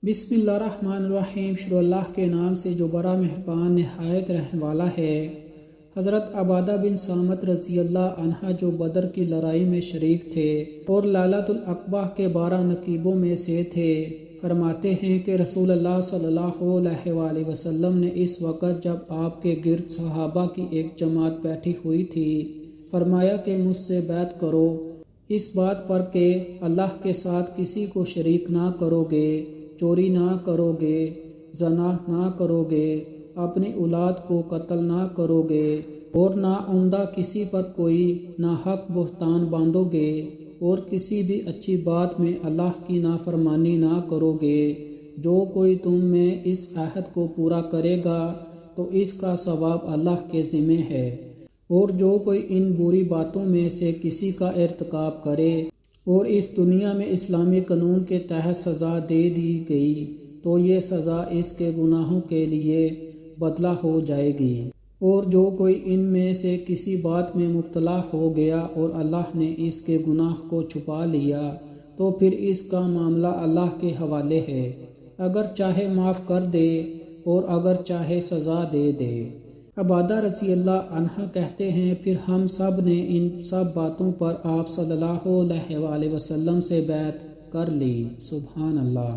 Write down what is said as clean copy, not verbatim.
بسم اللہ الرحمن الرحیم۔ شروع اللہ کے نام سے جو بڑا مہربان نہایت رحم والا ہے۔ حضرت عبادہ بن صامت رضی اللہ عنہ جو بدر کی لڑائی میں شریک تھے اور لالۃ العقبہ کے 12 نقیبوں میں سے تھے، فرماتے ہیں کہ رسول اللہ صلی اللہ علیہ وآلہ وسلم نے اس وقت جب آپ کے گرد صحابہ کی ایک جماعت بیٹھی ہوئی تھی، فرمایا کہ مجھ سے بیعت کرو اس بات پر کہ اللہ کے ساتھ کسی کو شریک نہ کرو گے، چوری نہ کرو گے، زنا نہ کرو گے، اپنی اولاد کو قتل نہ کرو گے اور نہ عمدہ کسی پر کوئی ناحق بہتان باندھو گے اور کسی بھی اچھی بات میں اللہ کی نافرمانی نہ کرو گے۔ جو کوئی تم میں اس عہد کو پورا کرے گا تو اس کا ثواب اللہ کے ذمہ ہے، اور جو کوئی ان بری باتوں میں سے کسی کا ارتکاب کرے اور اس دنیا میں اسلامی قانون کے تحت سزا دے دی گئی تو یہ سزا اس کے گناہوں کے لیے بدلہ ہو جائے گی، اور جو کوئی ان میں سے کسی بات میں مبتلا ہو گیا اور اللہ نے اس کے گناہ کو چھپا لیا تو پھر اس کا معاملہ اللہ کے حوالے ہے، اگر چاہے معاف کر دے اور اگر چاہے سزا دے دے۔ عبادہ رضی اللہ عنہ کہتے ہیں پھر ہم سب نے ان سب باتوں پر آپ صلی اللہ علیہ وآلہ وسلم سے بیعت کر لی۔ سبحان اللہ۔